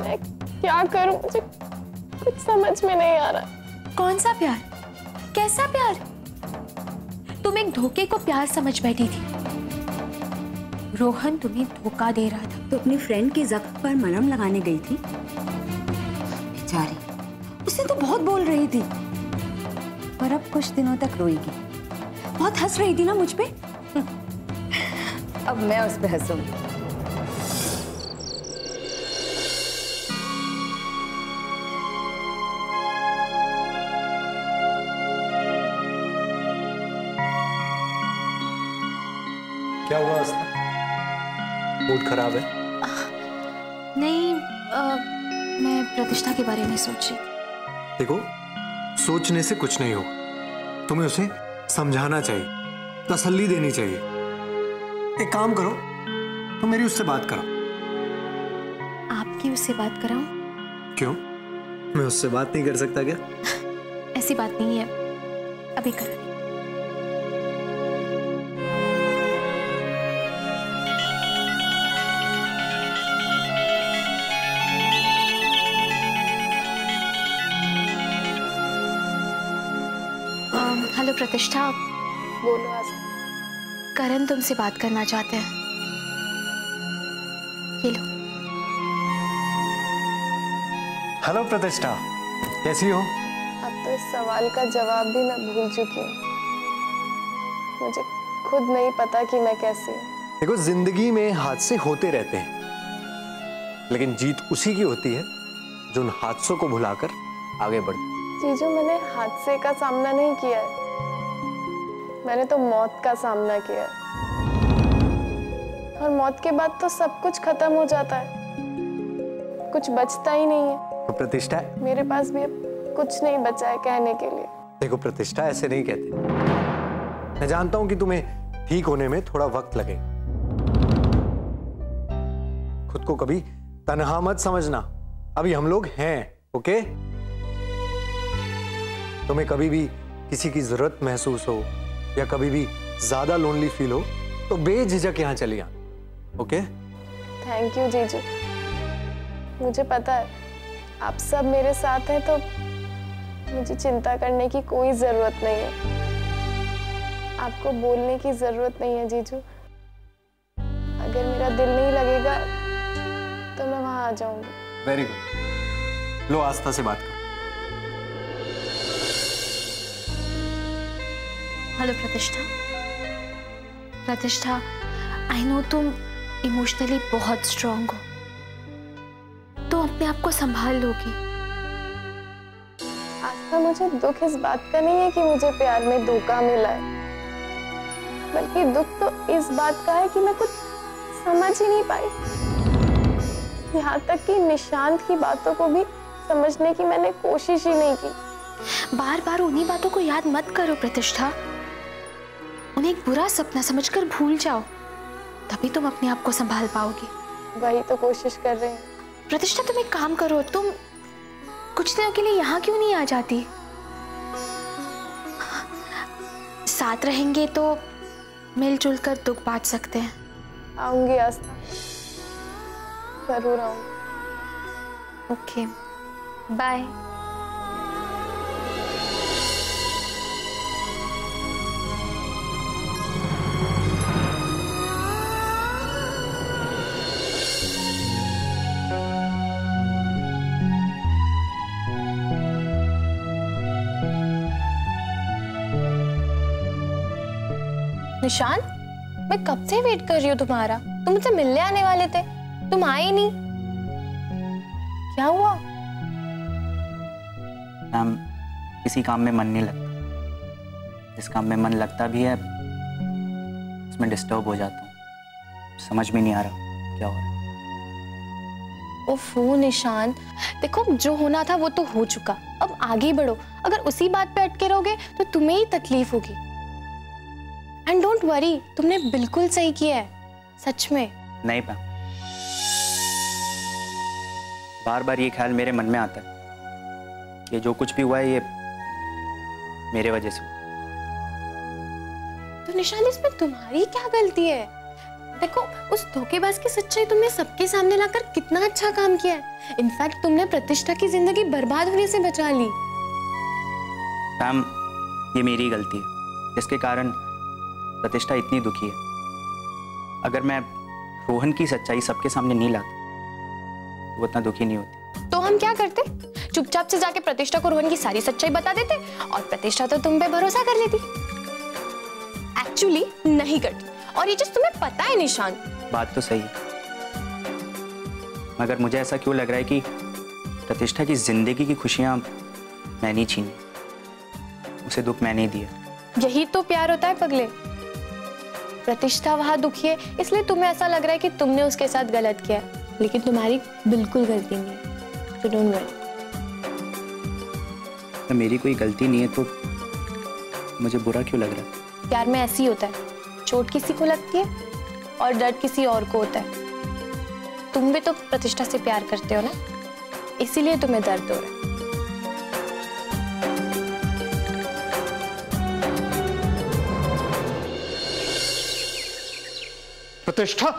मैं क्या करूं, मुझे कुछ समझ में नहीं आ रहा। कौन सा प्यार? कैसा प्यार? तुम एक धोखे को प्यार समझ बैठी थी। रोहन तुम्हें धोखा दे रहा था। तो अपनी फ्रेंड के जख्म पर मलहम लगाने गई थी। बेचारी, उसे तो बहुत बोल रही थी, पर अब कुछ दिनों तक रोएगी। बहुत हंस रही थी ना मुझ पे। अब मैं उस पे हंसूंगी। क्या हुआ आस्था? मूड खराब है? नहीं, मैं प्रतिष्ठा के बारे में सोच रही थी। देखो, सोचने से कुछ नहीं होगा। तुम्हें उसे समझाना चाहिए, तसल्ली देनी चाहिए। एक काम करो, तुम मेरी उससे बात करो। आपकी उससे बात कराऊं? क्यों? मैं उससे बात नहीं कर सकता क्या? ऐसी बात नहीं है, अभी करा। हेलो प्रतिष्ठा। बोलो आस्था। करण तुमसे बात करना चाहते हैं। ये लो। हेलो प्रतिष्ठा, कैसी हो? अब तो इस सवाल का जवाब भी मैं भूल चुकी हूँ। मुझे खुद नहीं पता कि मैं कैसी हूँ। देखो, जिंदगी में हादसे होते रहते हैं, लेकिन जीत उसी की होती है जो उन हादसों को भुलाकर आगे बढ़ती। जीजू, मैंने हादसे का सामना नहीं किया है, मैंने तो मौत का सामना किया है। और मौत के बाद तो सब कुछ खत्म हो जाता है, कुछ बचता ही नहीं है। तो प्रतिष्ठा, मेरे पास भी अब कुछ नहीं बचा है कहने के लिए। देखो प्रतिष्ठा, ऐसे नहीं कहते। मैं जानता हूं कि तुम्हें ठीक होने में थोड़ा वक्त लगेगा। खुद को कभी तन्हा मत समझना, अभी हम लोग हैं, ओके? तुम्हें कभी भी किसी की जरूरत महसूस हो या कभी भी ज्यादा लोनली फील हो तो बेझिझक यहाँ चली आना, ओके? थैंक यू जीजू। मुझे पता है आप सब मेरे साथ हैं, तो मुझे चिंता करने की कोई जरूरत नहीं है। आपको बोलने की जरूरत नहीं है जीजू। अगर मेरा दिल नहीं लगेगा तो मैं वहां आ जाऊंगी। Very good. लो, आस्था से बात करो। हेलो प्रतिष्ठा। प्रतिष्ठा, आई नो तुम इमोशनली बहुत स्ट्रांग हो, तो अपने आप को संभाल लोगी। आस्था, मुझे दुख इस बात का नहीं है कि मुझे प्यार में धोखा मिला है, बल्कि दुख तो इस बात का है कि मैं कुछ समझ ही नहीं पाई। यहाँ तक कि निशांत की बातों को भी समझने की मैंने कोशिश ही नहीं की। बार बार उन्हीं बातों को याद मत करो प्रतिष्ठा। उन्हें एक बुरा सपना समझकर भूल जाओ, तभी तुम अपने आप को संभाल पाओगी। वही तो कोशिश कर रहे हैं। प्रतिष्ठा, तुम एक काम करो, तुम कुछ दिनों के लिए यहाँ क्यों नहीं आ जाती? साथ रहेंगे तो मिलजुल कर दुख बांट सकते हैं। आऊंगी आस्था, जरूर आऊंगी। Okay, bye. निशांत, मैं कब से वेट कर रही हूँ तुम्हारा। तुम मुझसे मिलने आने वाले थे, तुम आए ही नहीं। क्या हुआ? मैम, किसी काम में मन नहीं लगता। जिस काम में मन लगता भी है उसमें डिस्टर्ब हो जाता हूँ। समझ में नहीं आ रहा क्या हो रहा है। ओफो निशांत, देखो जो होना था वो तो हो चुका, अब आगे बढ़ो। अगर उसी बात पे अटके रहोगे तो तुम्हें ही तकलीफ होगी। एंड डोंट वरी, तुमने बिल्कुल सही किया है, सच में। नहीं मैम, बार बार ये ख्याल मेरे मन में आता है, ये जो कुछ भी हुआ है ये मेरे वजह से। तो निशांत, इसमें तुम्हारी क्या गलती है? देखो, उस धोखेबाज की सच्चाई तुमने सबके सामने लाकर कितना अच्छा काम किया है। इनफैक्ट तुमने प्रतिष्ठा की जिंदगी बर्बाद होने से बचा ली। मैम, ये मेरी गलती है जिसके कारण प्रतिष्ठा इतनी दुखी है। अगर मैं रोहन की सच्चाई सबके सामने नहीं लाता तो वो इतना दुखी नहीं होती। तो हम क्या करते? चुपचाप से जाके प्रतिष्ठा को रोहन की सारी सच्चाई बता देते और प्रतिष्ठा तो तुम पे भरोसा कर लेती। एक्चुअली नहीं करती, और ये चीज तुम्हें पता है निशान। बात तो सही है, मगर मुझे ऐसा क्यों लग रहा है कि प्रतिष्ठा की जिंदगी की खुशियां मैंने छीनी, उसे दुख मैंने दिया। यही तो प्यार होता है पगले। प्रतिष्ठा वहां दुखी है इसलिए तुम्हें ऐसा लग रहा है कि तुमने उसके साथ गलत किया, लेकिन तुम्हारी बिल्कुल गलती नहीं है। So don't worry। तो मेरी कोई गलती नहीं है तो मुझे बुरा क्यों लग रहा है? प्यार में ऐसी होता है, चोट किसी को लगती है और दर्द किसी और को होता है। तुम भी तो प्रतिष्ठा से प्यार करते हो ना, इसीलिए तुम्हें दर्द हो रहा है। प्रतिष्ठा,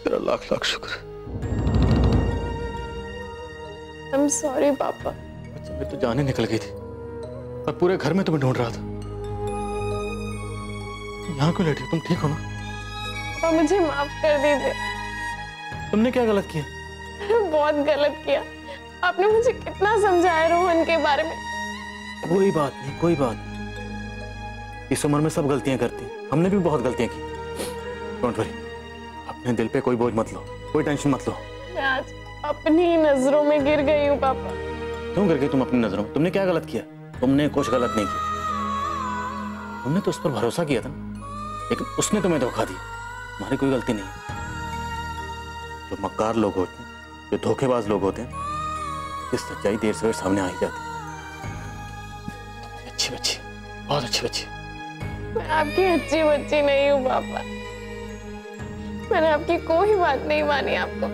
तेरा लाख लाख शुक्र। I'm sorry पापा। अच्छा, मैं तो जाने निकल गई थी और पूरे घर में तुम्हें ढूंढ रहा था। यहाँ क्यों लेटी हो? तुम ठीक हो ना? पापा मुझे माफ कर दीजिए। तुमने क्या गलत किया? बहुत गलत किया। आपने मुझे कितना समझाया रोहन के बारे में। कोई बात नहीं, कोई बात नहीं। इस उम्र में सब गलतियां करती हैं। हमने भी बहुत गलतियां की। डोंट वरी, अपने दिल पे कोई बोझ मत लो, कोई टेंशन मत लो। मैं आज अपनी ही नजरों में गिर गई हूँ पापा। क्यों गिर गई तुम अपनी नजरों में? तुमने क्या गलत किया? तुमने कुछ गलत नहीं किया। तुमने तो उस पर भरोसा किया था, लेकिन उसने तुम्हें धोखा दिया। तुम्हारी कोई गलती नहीं है। जो मक्कार लोग होते हैं, जो धोखेबाज लोग होते हैं, ये सच्चाई देर से सामने आ ही जाती है। अच्छी बच्ची, बहुत अच्छी बच्ची। मैं आपकी अच्छी बच्ची नहीं हूँ पापा। मैंने आपकी कोई बात नहीं मानी आपको।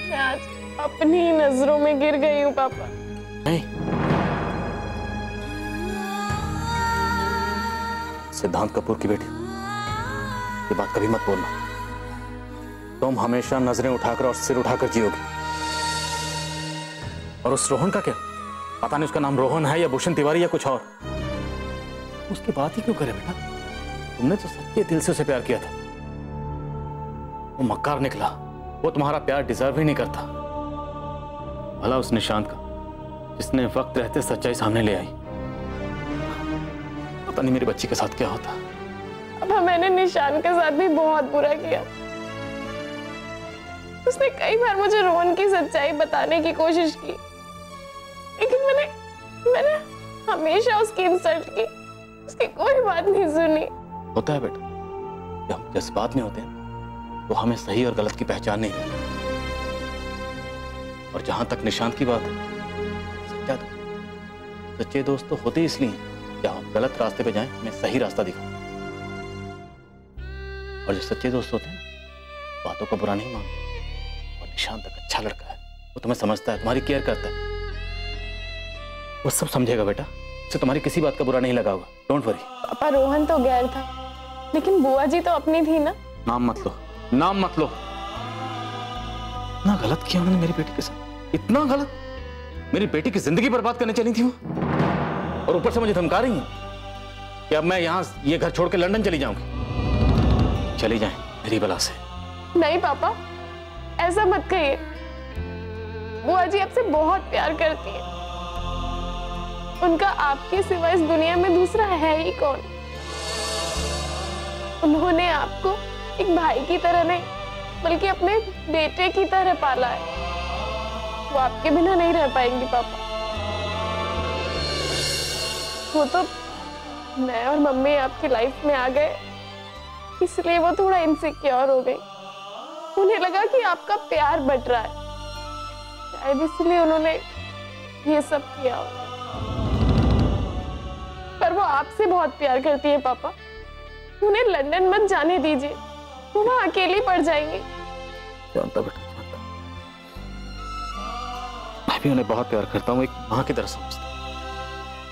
मैं आज अपनी ही नजरों में गिर गई हूँ पापा। नहीं, सिद्धांत कपूर की बेटी, ये बात कभी मत बोलना। तुम हमेशा नजरें उठाकर और सिर उठाकर जियोगी। और उस रोहन का क्या? पता नहीं उसका नाम रोहन है या भूषण तिवारी या कुछ और। उसकी बात ही क्यों करे बेटा? तुमने तो सच्चे दिल से उसे प्यार किया था। वो मक्कार निकला, वो तुम्हारा प्यार डिजर्व ही नहीं करता। भला उस निशांत का, जिसने वक्त रहते सच्चाई सामने ले आई। पता नहीं मेरी बच्ची के साथ क्या होता। अब मैंने निशान के साथ भी बहुत बुरा किया। उसने कई बार मुझे रोहन की सच्चाई बताने की कोशिश की, लेकिन मैंने हमेशा उसकी इंसल्ट की। उसकी कोई बात नहीं सुनी। होता है बेटा, जब हम जज्बात में होते हैं तो हमें सही और गलत की पहचान नहीं है। और जहां तक निशांत की बात है, सच्चे दोस्त तो होते इसलिए जब हम गलत रास्ते पे जाएं, हमें सही रास्ता दिखाएं। और जो सच्चे दोस्त होते हैं बातों का बुरा नहीं मानते। और निशांत एक अच्छा लड़का है, वो तुम्हें समझता है, तुम्हारी केयर करता है। वो सब समझेगा बेटा, उसे तुम्हारी किसी बात का बुरा नहीं लगा होगा। Don't worry. पापा रोहन तो गैर था, लेकिन बुआ जी तो अपनी थी ना। नाम मत लो, नाम मत लो। इतना गलत किया उन्होंने मेरी बेटी के साथ, इतना गलत। मेरी बेटी की जिंदगी बर्बाद करने चली थी वो, और ऊपर से मुझे धमका रही है कि अब मैं यहाँ ये घर छोड़ के लंदन चली जाऊंगी। चली जाएं मेरी बला से। नहीं पापा, ऐसा मत कहिए। बुआ जी आपसे बहुत प्यार करती है। उनका आपके सिवा इस दुनिया में दूसरा है ही कौन। उन्होंने आपको एक भाई की तरह नहीं बल्कि अपने बेटे की तरह पाला है। वो आपके बिना नहीं रह पाएंगी पापा। वो तो मैं और मम्मी आपकी लाइफ में आ गए, इसलिए वो थोड़ा इनसिक्योर हो गई। उन्हें लगा कि आपका प्यार बट रहा है, शायद इसलिए उन्होंने ये सब किया होगा। पर वो आपसे बहुत प्यार करती है पापा। उन्हें लंदन मत जाने दीजिए, वो वहां अकेली पड़ जाएंगी। जानता बेटा, जानता। मैं भी उन्हें बहुत प्यार करता हूँ, एक माँ की तरह समझता हूँ।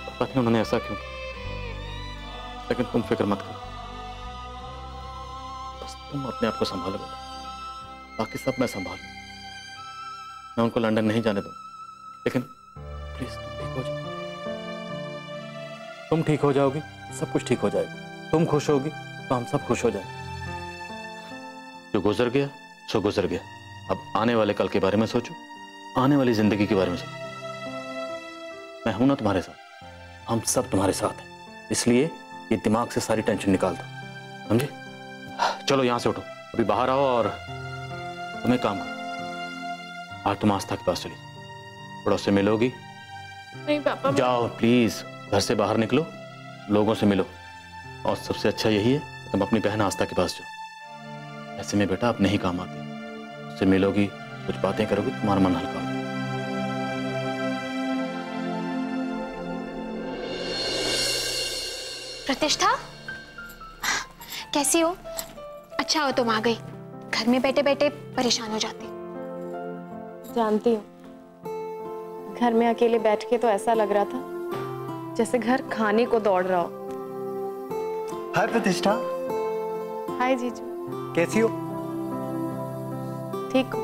पता नहीं उन्होंने ऐसा क्यों किया, लेकिन तुम फिक्र मत करो। बस तुम अपने आप को संभालो बेटा, बाकी सब मैं संभालूं। मैं उनको लंदन नहीं जाने दूँ, लेकिन प्लीज तुम ठीक हो जाओ। तुम ठीक हो जाओगी, सब कुछ ठीक हो जाएगा। तुम खुश होगी तो हम सब खुश हो जाएंगे। जो गुजर गया सो गुजर गया। अब आने वाले कल के बारे में सोचो, आने वाली जिंदगी के बारे में सोचो। मैं हूं ना तुम्हारे साथ, हम सब तुम्हारे साथ हैं। इसलिए ये दिमाग से सारी टेंशन निकाल दो, समझे? चलो यहां से उठो, अभी बाहर आओ और तुम्हें काम करो। आज तुम आस्था के पास चली, थोड़ा उससे मिलोगी? नहीं पापा। जाओ प्लीज, घर से बाहर निकलो, लोगों से मिलो। और सबसे अच्छा यही है तुम अपनी बहन आस्था के पास जाओ। ऐसे में बेटा अपने ही काम आते हैं। उससे मिलोगी, कुछ बातें करोगी, तुम्हारा मन हल्का हो जाएगा। प्रतिष्ठा, कैसी हो? अच्छा हो तुम आ गई, घर में बैठे बैठे परेशान हो जाती। जानती हूँ, घर में अकेले बैठ के तो ऐसा लग रहा था जैसे घर खाने को दौड़ रहा हो। हाय प्रतिष्ठा। हाय जीजू। कैसी हो? ठीक हो?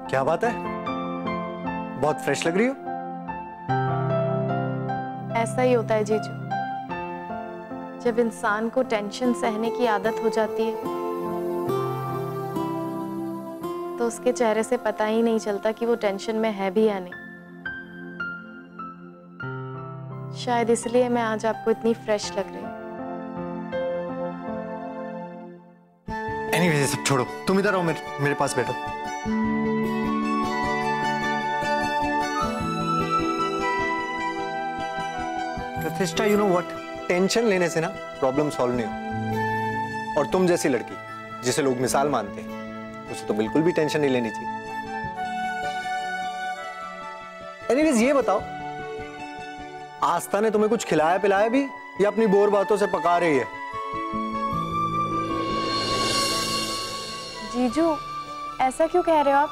क्या बात है, बहुत फ्रेश लग रही हो। ऐसा ही होता है जीजू, जब इंसान को टेंशन सहने की आदत हो जाती है तो उसके चेहरे से पता ही नहीं चलता कि वो टेंशन में है भी या नहीं। शायद इसलिए मैं आज आपको इतनी फ्रेश लग रही हूँ। एनीवेज, सब छोड़ो, तुम इधर आओ, मेरे पास बैठो। प्रतिष्ठा, यू नो व्हाट, टेंशन लेने से ना प्रॉब्लम सॉल्व नहीं हो। और तुम जैसी लड़की जिसे लोग मिसाल मानते हैं, उसे तो बिल्कुल भी टेंशन नहीं लेनी चाहिए। एनीवेज, ये बताओ, आस्था ने तुम्हें कुछ खिलाया पिलाया भी या अपनी बोर बातों से पका रही है? जीजू, ऐसा क्यों कह रहे हो आप?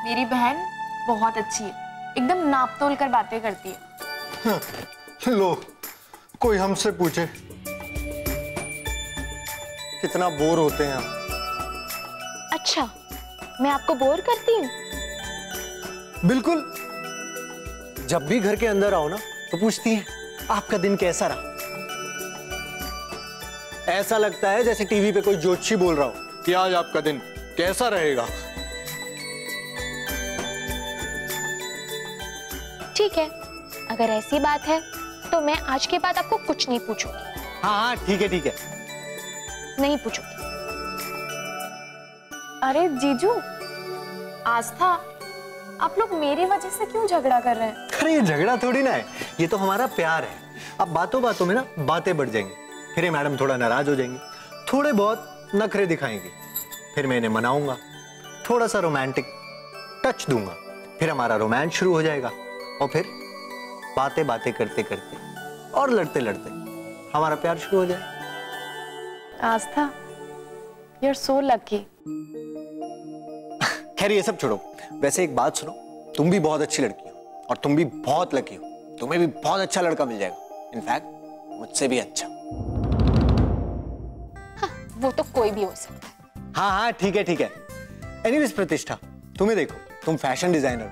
मेरी बहन बहुत अच्छी है, एकदम नाप तोल कर बातें करती है। लो, कोई हमसे पूछे कितना बोर होते हैं हम। अच्छा, मैं आपको बोर करती हूँ? बिल्कुल। जब भी घर के अंदर आओ ना तो पूछती हैं आपका दिन कैसा रहा। ऐसा लगता है जैसे टीवी पे कोई ज्योतिषी बोल रहा हो कि आज आपका दिन कैसा रहेगा। ठीक है, अगर ऐसी बात है तो मैं आज के बाद आपको कुछ नहीं पूछूंगी। हाँ हाँ, ठीक है ठीक है। नहीं पूछूंगी। अरे जीजू, आस्था, आप लोग मेरी वजह से क्यों झगड़ा कर रहे हैं? अरे ये झगड़ा थोड़ी ना है, ये तो हमारा प्यार है। अब बातों बातों में ना बातें बढ़ जाएंगी, फिर ये मैडम थोड़ा नाराज हो जाएंगी, थोड़े बहुत नखरे दिखाएंगी, फिर मैं इन्हें मनाऊंगा, थोड़ा सा रोमांटिक टच दूंगा, फिर हमारा रोमांस शुरू हो जाएगा। और फिर बातें बातें करते करते और लड़ते लड़ते हमारा प्यार शुरू हो जाएगा। आस्था, यू आर सो लकी। खैर ये सब छोड़ो, वैसे एक बात सुनो, तुम भी बहुत अच्छी लड़की हो और तुम भी बहुत लकी हो, तुम्हें भी बहुत अच्छा लड़का मिल जाएगा, इनफैक्ट मुझसे भी अच्छा। हाँ, वो तो कोई भी हो सकता है। हाँ हाँ, ठीक है ठीक है। एनीवेज प्रतिष्ठा, तुम्हें देखो, तुम फैशन डिजाइनर हो,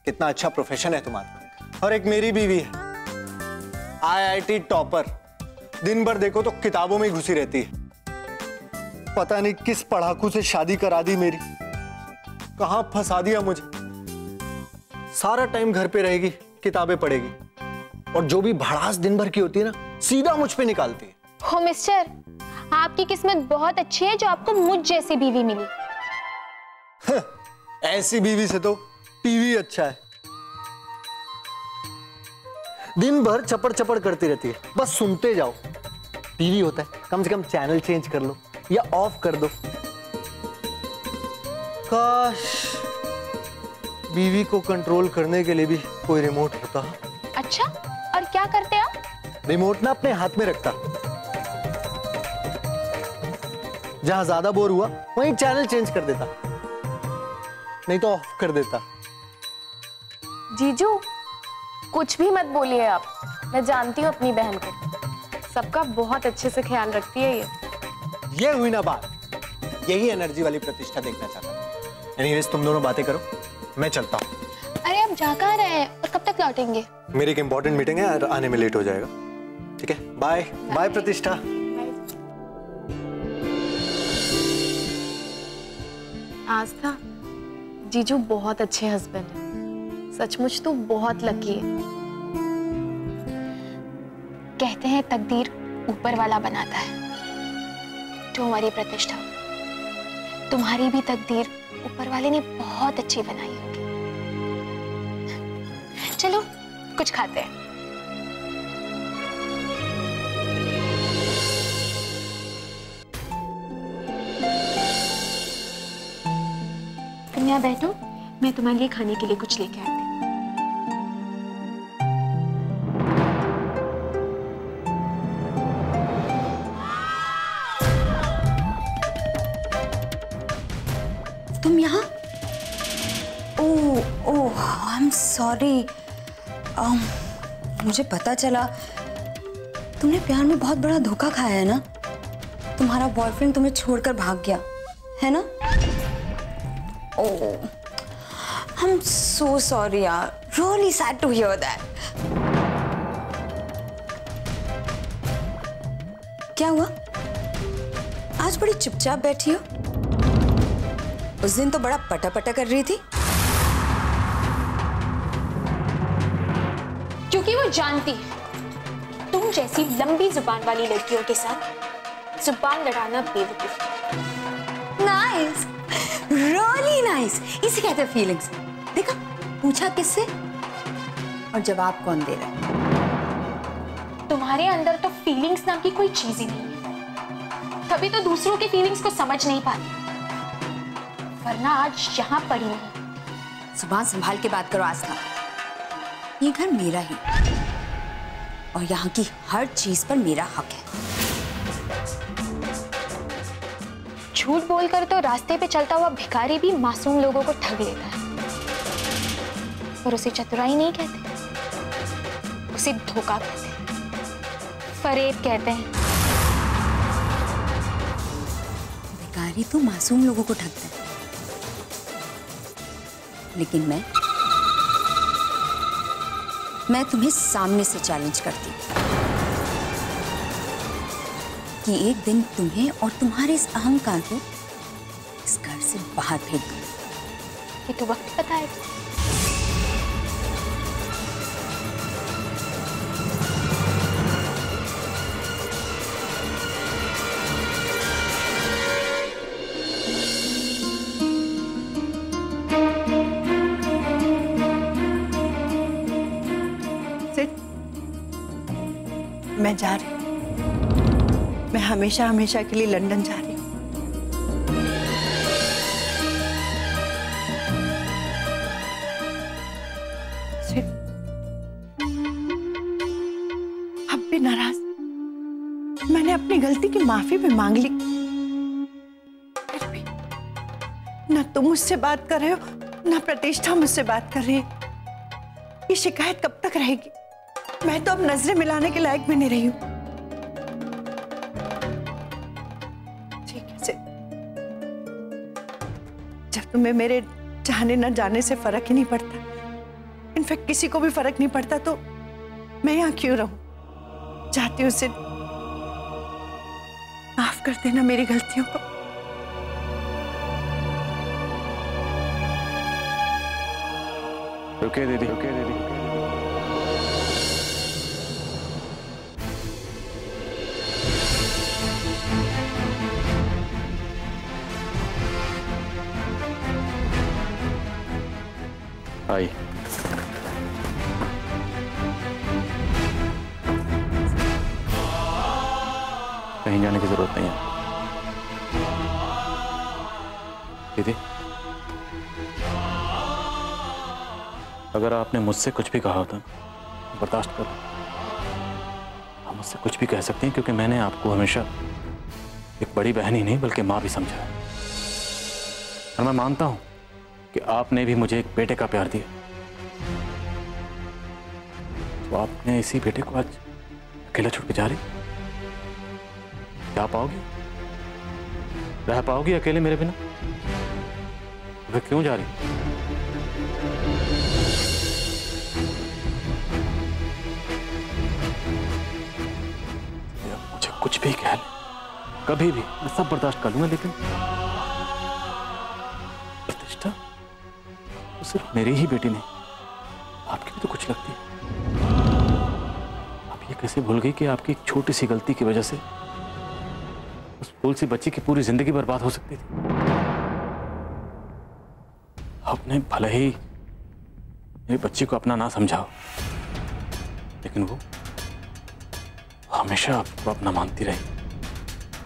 कितना अच्छा प्रोफेशन है तुम्हारा। और एक मेरी बीवी है, IIT टॉपर, दिन भर देखो तो किताबों में ही घुसी रहती है। पता नहीं किस पढ़ाकू से शादी करा दी मेरी, कहां फंसा दिया मुझे। सारा टाइम घर पे रहेगी, किताबें पढ़ेगी, और जो भी भड़ास दिन भर की होती है ना, सीधा मुझ पे निकालती है। हो मिस्टर, आपकी किस्मत बहुत अच्छी है जो आपको मुझ जैसी बीवी मिली। ऐसी बीवी से तो टीवी अच्छा है। दिन भर चपड़ चपड़ करती रहती है, बस सुनते जाओ। टीवी होता है, कम से कम चैनल चेंज कर लो या ऑफ कर दो। काश बीवी को कंट्रोल करने के लिए भी कोई रिमोट होता। अच्छा, और क्या करते आप? रिमोट ना अपने हाथ में रखता, जहां ज्यादा बोर हुआ वहीं चैनल चेंज कर देता, नहीं तो ऑफ कर देता। जीजू कुछ भी मत बोलिए आप, मैं जानती हूँ अपनी बहन को, सबका बहुत अच्छे से ख्याल रखती है ये हुई ना बात। यही एनर्जी वाली प्रतिष्ठा देखना चाहता था। एनीवेज तुम दोनों बातें करो, मैं चलता हूँ। अरे आप जा कहाँ रहे हैं और कब तक लौटेंगे? मेरी एक इंपॉर्टेंट मीटिंग है और आने में लेट हो जाएगा। ठीक है, बाय बाय प्रतिष्ठा। आस्था, जीजू बहुत अच्छे हस्बैंड हैं, सचमुच तो बहुत लकी है। कहते हैं तकदीर ऊपर वाला बनाता है। तुम्हारी प्रतिष्ठा, तुम्हारी भी तकदीर ऊपर वाले ने बहुत अच्छी बनाई होगी। चलो कुछ खाते हैं। तुम यहाँ बैठो, मैं तुम्हारे लिए खाने के लिए कुछ लेके आती हूँ। तुम यहाँ? ओह आई एम सॉरी। मुझे पता चला तुमने प्यार में बहुत बड़ा धोखा खाया है ना। तुम्हारा बॉयफ्रेंड तुम्हें छोड़कर भाग गया है ना? Oh I am so sorry यार, really sad to hear that. क्या हुआ? आज बड़ी चुपचाप बैठी हो। उस दिन तो बड़ा पटा कर रही थी। क्योंकि वो जानती है तुम जैसी लंबी जुबान वाली लड़कियों के साथ जुबान लड़ाना बेवकूफ। Nice, really nice. इसे कहते हैं फीलिंग्स। देखा, पूछा किससे और जवाब कौन दे रहा है? तुम्हारे अंदर तो फीलिंग्स नाम की कोई चीज ही नहीं है, तभी तो दूसरों की फीलिंग्स को समझ नहीं पाती, वरना आज यहाँ पड़ी नहीं। जुबान संभाल के बात करो आस्था। ये घर मेरा ही और यहाँ की हर चीज पर मेरा हक है। झूठ बोलकर तो रास्ते पे चलता हुआ भिखारी भी मासूम लोगों को ठग लेता है, पर उसे चतुराई नहीं कहते, उसे धोखा कहते हैं, फरेब कहते हैं। भिखारी तो मासूम लोगों को ठगता है, लेकिन मैं तुम्हें सामने से चैलेंज करती हूँ कि एक दिन तुम्हें और तुम्हारे इस अहंकार को इस घर से बाहर फेंक दूँ। ये तो वक्त बताएगा। मैं जा रही हूँ, मैं हमेशा हमेशा के लिए लंदन जा रही हूँ। अब भी नाराज, मैंने अपनी गलती की माफी भी मांग ली, फिर भी ना तुम मुझसे बात कर रहे हो ना प्रतिष्ठा मुझसे बात कर रही है। ये शिकायत कब तक रहेगी? मैं तो अब नजरें मिलाने के लायक भी नहीं रही हूं। ठीक है सिड, जब तुम्हें मेरे जाने न जाने से फर्क ही नहीं पड़ता, इनफैक्ट किसी को भी फर्क नहीं पड़ता, तो मैं यहाँ क्यों रहूं? चाहती हूँ सिड, माफ कर देना मेरी गलतियों को। रुके दीदी, रुके दीदी। आई कहीं जाने की जरूरत नहीं है दीदी। अगर आपने मुझसे कुछ भी कहा होता बर्दाश्त करो। आप मुझसे कुछ भी कह सकते हैं क्योंकि मैंने आपको हमेशा एक बड़ी बहन ही नहीं बल्कि माँ भी समझा है। और मैं मानता हूं कि आपने भी मुझे एक बेटे का प्यार दिया, तो आपने इसी बेटे को आज अकेला छोड़ के जा रही? जा पाओगी? रह पाओगी अकेले मेरे बिना? वह क्यों जा रही? मुझे कुछ भी कह ले, कभी भी, मैं सब बर्दाश्त कर लूंगा, लेकिन प्रतिष्ठा तो सिर्फ मेरी ही बेटी नहीं, आपकी भी तो कुछ लगती है। आप ये कैसे भूल गई कि आपकी एक छोटी सी गलती की वजह से उस फूल सी बच्ची की पूरी जिंदगी बर्बाद हो सकती थी? आपने भले ही मेरी बच्ची को अपना ना समझाओ, लेकिन वो हमेशा आपको अपना मानती रही,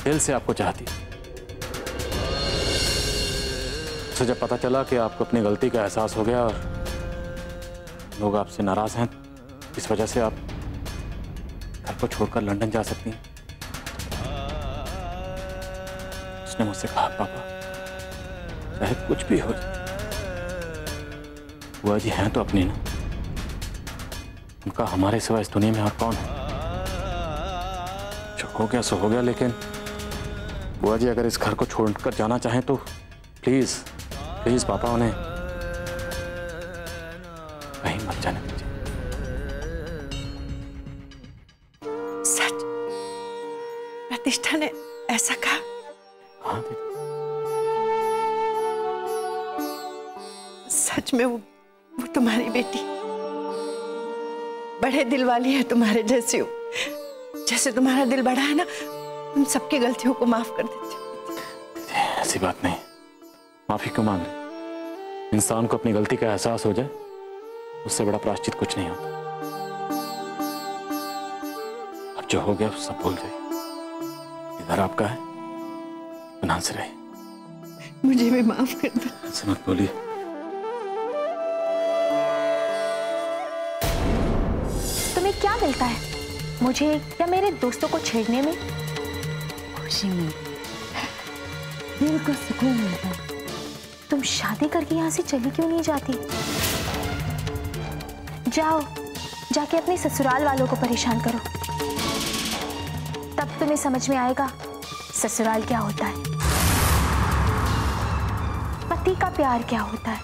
दिल से आपको चाहती। उसे जब पता चला कि आपको अपनी गलती का एहसास हो गया और लोग आपसे नाराज हैं, इस वजह से आप घर को छोड़कर लंदन जा सकती हैं, उसने मुझसे कहा, पापा चाहे कुछ भी हो जाए, बुआ जी हैं तो अपनी ना, उनका हमारे सिवा इस दुनिया में और कौन है? जो हो गया सो हो गया, लेकिन बुआ जी अगर इस घर को छोड़कर जाना चाहें तो प्लीज प्लीज पापा उन्हें कहीं मत जाने दीजिए। सच? प्रतिष्ठा ने ऐसा कहा? हाँ दीदी। सच में वो तुम्हारी बेटी बड़े दिल वाली है, तुम्हारे जैसी हो। जैसे तुम्हारा दिल बड़ा है ना, तुम सबकी गलतियों को माफ कर देते हो। ऐसी बात नहीं, माफी क्यों मांग रहे? इंसान को अपनी गलती का एहसास हो जाए, उससे बड़ा प्रायश्चित कुछ नहीं होता। अब जो हो गया सब भूल जाइए, इधर आपका है, बना से रहिए। मुझे भी माफ कर दो। ऐसे मत बोलिए। तुम्हें क्या मिलता है मुझे या मेरे दोस्तों को छेड़ने में? खुशी मिलती, दिल को सुकून मिलता। तुम शादी करके यहाँ से चली क्यों नहीं जाती? जाओ, जाके अपने ससुराल वालों को परेशान करो, तब तुम्हें समझ में आएगा ससुराल क्या होता है, पति का प्यार क्या होता है।